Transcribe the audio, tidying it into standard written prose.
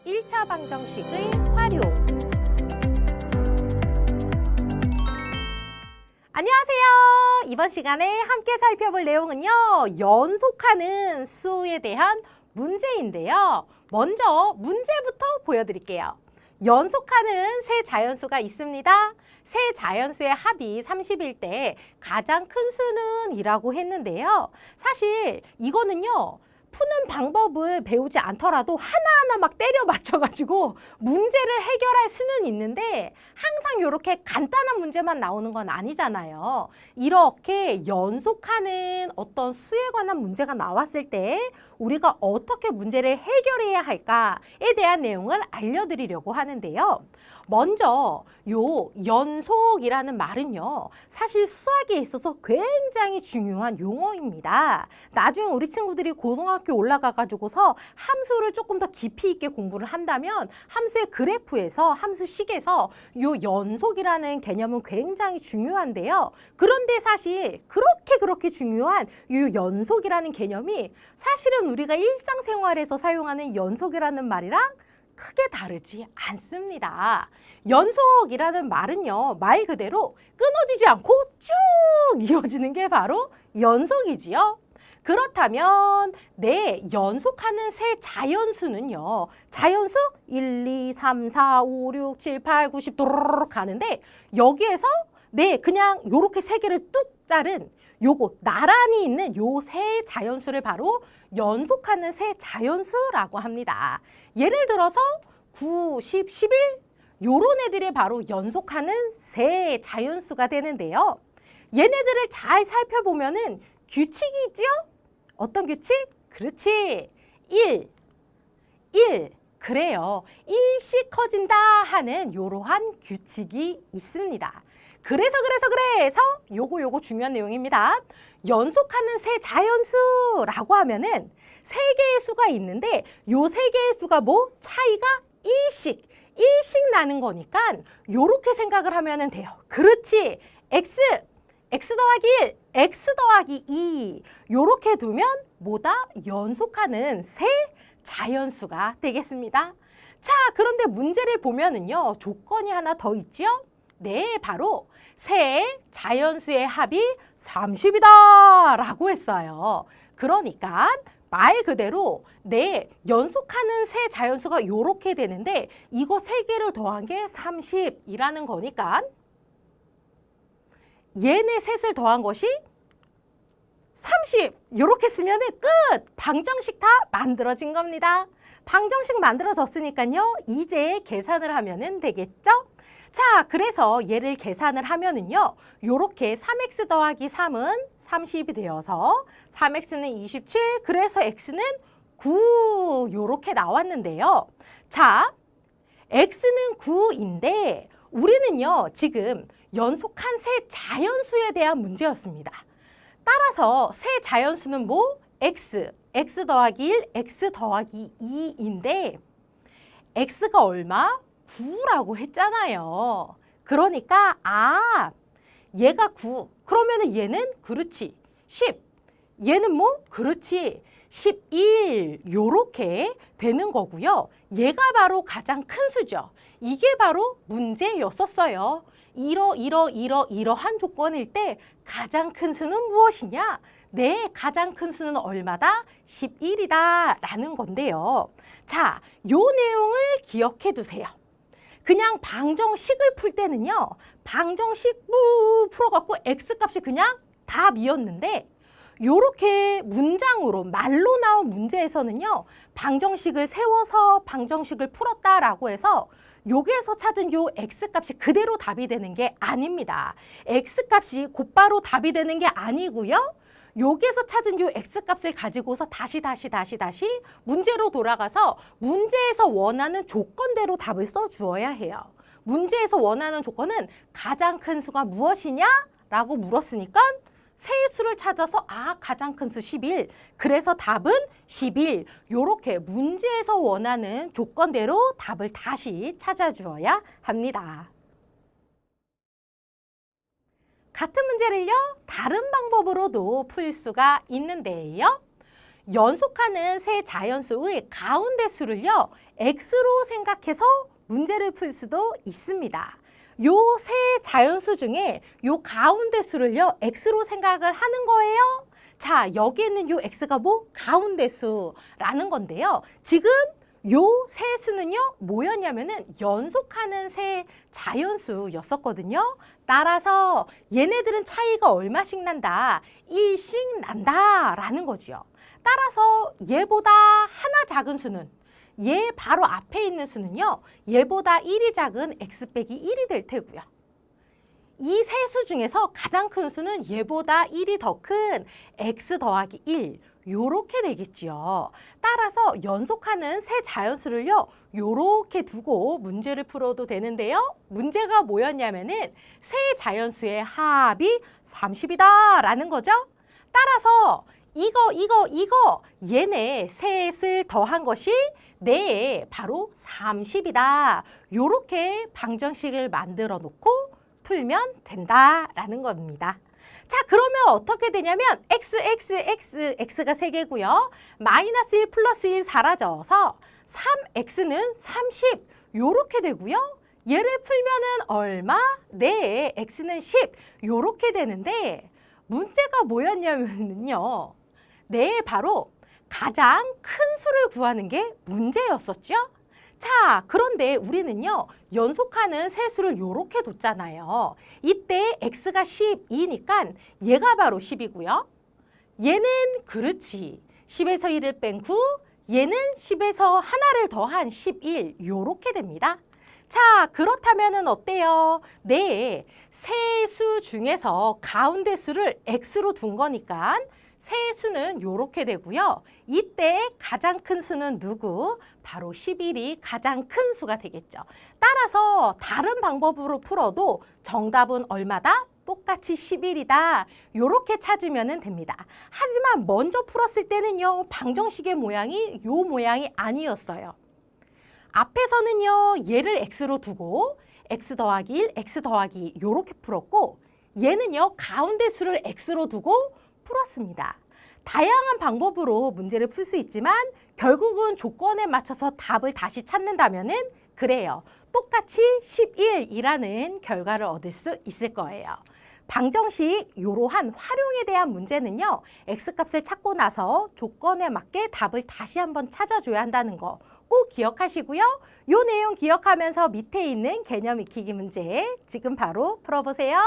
1차 방정식의 활용. 안녕하세요. 이번 시간에 함께 살펴볼 내용은요, 연속하는 수에 대한 문제인데요. 먼저 문제부터 보여드릴게요. 연속하는 세 자연수가 있습니다. 세 자연수의 합이 30일 때 가장 큰 수는 이라고 했는데요. 사실 이거는요, 푸는 방법을 배우지 않더라도 하나하나 막 때려 맞춰가지고 문제를 해결할 수는 있는데 항상 이렇게 간단한 문제만 나오는 건 아니잖아요. 이렇게 연속하는 어떤 수에 관한 문제가 나왔을 때 우리가 어떻게 문제를 해결해야 할까에 대한 내용을 알려드리려고 하는데요. 먼저 요 연속이라는 말은요, 사실 수학에 있어서 굉장히 중요한 용어입니다. 나중에 우리 친구들이 고등학교 올라가가지고서 함수를 조금 더 깊이 있게 공부를 한다면 함수의 그래프에서, 함수식에서 요 연속이라는 개념은 굉장히 중요한데요. 그런데 사실 그렇게 중요한 요 연속이라는 개념이 사실은 우리가 일상생활에서 사용하는 연속이라는 말이랑 크게 다르지 않습니다. 연속이라는 말은요, 말 그대로 끊어지지 않고 쭉 이어지는 게 바로 연속이지요. 그렇다면 내 연속하는 세 자연수는요, 자연수 1, 2, 3, 4, 5, 6, 7, 8, 9, 10 도로록 가는데 여기에서 그냥 요렇게 세 개를 뚝 자른 요거 나란히 있는 요 세 자연수를 바로 연속하는 세 자연수라고 합니다. 예를 들어서 9, 10, 11 요런 애들이 바로 연속하는 세 자연수가 되는데요. 얘네들을 잘 살펴보면은 규칙이 있죠? 어떤 규칙? 그렇지. 1. 그래요. 1씩 커진다 하는 이러한 규칙이 있습니다. 그래서 요거 중요한 내용입니다. 연속하는 세 자연수라고 하면은 세 개의 수가 있는데 요 세 개의 수가 뭐? 차이가 1씩 나는 거니까 요렇게 생각을 하면 돼요. 그렇지. x 더하기 1, x 더하기 2 요렇게 두면 뭐다? 연속하는 세 자연수가 되겠습니다. 자, 그런데 문제를 보면은요, 조건이 하나 더 있죠? 네, 바로 세 자연수의 합이 30이다 라고 했어요. 그러니까 말 그대로 연속하는 세 자연수가 요렇게 되는데 이거 세 개를 더한 게 30이라는 거니까 얘네 셋을 더한 것이 30 이렇게 쓰면 끝! 방정식 다 만들어진 겁니다. 방정식 만들어졌으니까요, 이제 계산을 하면 되겠죠? 자, 그래서 얘를 계산을 하면은요, 요렇게 3x 더하기 3은 30이 되어서 3x는 27, 그래서 x는 9 요렇게 나왔는데요. 자, x는 9인데 우리는요, 지금 연속한 세 자연수에 대한 문제였습니다. 따라서 세 자연수는 뭐? x 더하기 1, x 더하기 2인데 x가 얼마? 9라고 했잖아요. 그러니까 얘가 9. 그러면은 얘는 그렇지. 10. 얘는 뭐? 그렇지. 11 요렇게 되는 거고요. 얘가 바로 가장 큰 수죠. 이게 바로 문제였었어요. 이러한 조건일 때 가장 큰 수는 무엇이냐? 가장 큰 수는 얼마다? 11이다 라는 건데요. 자, 요 내용을 기억해 두세요. 그냥 방정식을 풀 때는요, 방정식 풀어갖고 x값이 그냥 답이었는데 요렇게 문장으로 말로 나온 문제에서는요, 방정식을 세워서 방정식을 풀었다라고 해서 여기에서 찾은 요 x값이 그대로 답이 되는 게 아닙니다. x값이 곧바로 답이 되는 게 아니고요. 여기에서 찾은 요 x값을 가지고서 다시 문제로 돌아가서 문제에서 원하는 조건대로 답을 써주어야 해요. 문제에서 원하는 조건은 가장 큰 수가 무엇이냐? 라고 물었으니까 세 수를 찾아서 가장 큰 수 11. 그래서 답은 11. 요렇게 문제에서 원하는 조건대로 답을 다시 찾아주어야 합니다. 같은 문제를요, 다른 방법으로도 풀 수가 있는데요. 연속하는 세 자연수의 가운데 수를요, x로 생각해서 문제를 풀 수도 있습니다. 요 세 자연수 중에 요 가운데 수를요, x로 생각을 하는 거예요. 자, 여기에는 요 x가 뭐? 가운데 수라는 건데요. 지금 요 세 수는요, 뭐였냐면은 연속하는 세 자연수였었거든요. 따라서 얘네들은 차이가 얼마씩 난다? 1씩 난다라는 거지요. 따라서 얘보다 하나 작은 수는, 얘 바로 앞에 있는 수는요, 얘보다 1이 작은 x 빼기 1이 될 테고요. 이 세 수 중에서 가장 큰 수는 얘보다 1이 더 큰 x 더하기 1, 요렇게 되겠지요. 따라서 연속하는 세 자연수를요, 요렇게 두고 문제를 풀어도 되는데요. 문제가 뭐였냐면은 세 자연수의 합이 30이다 라는 거죠. 따라서 이거 얘네 셋을 더한 것이 네, 바로 30이다. 요렇게 방정식을 만들어 놓고 풀면 된다라는 겁니다. 자, 그러면 어떻게 되냐면 x가 3개고요. 마이너스 1 플러스 1 사라져서 3x는 30 요렇게 되고요. 얘를 풀면은 얼마? 네, x는 10 요렇게 되는데 문제가 뭐였냐면요. 네, 바로 가장 큰 수를 구하는 게 문제였었죠. 자, 그런데 우리는요, 연속하는 세 수를 요렇게 뒀잖아요. 이때 x가 12니까 얘가 바로 10이고요. 얘는 그렇지. 10에서 1을 뺀 9, 얘는 10에서 하나를 더한 11, 요렇게 됩니다. 자, 그렇다면은 어때요? 네, 세 수 중에서 가운데 수를 x로 둔 거니까 세 수는 요렇게 되고요. 이때 가장 큰 수는 누구? 바로 11이 가장 큰 수가 되겠죠. 따라서 다른 방법으로 풀어도 정답은 얼마다? 똑같이 11이다. 요렇게 찾으면 됩니다. 하지만 먼저 풀었을 때는요, 방정식의 모양이 요 모양이 아니었어요. 앞에서는요, 얘를 x로 두고 x 더하기 1, x 더하기 2 요렇게 풀었고, 얘는요, 가운데 수를 x로 두고 풀었습니다. 다양한 방법으로 문제를 풀 수 있지만 결국은 조건에 맞춰서 답을 다시 찾는다면은 그래요. 똑같이 11이라는 결과를 얻을 수 있을 거예요. 방정식 이러한 활용에 대한 문제는요. x값을 찾고 나서 조건에 맞게 답을 다시 한번 찾아줘야 한다는 거 꼭 기억하시고요. 이 내용 기억하면서 밑에 있는 개념 익히기 문제 지금 바로 풀어보세요.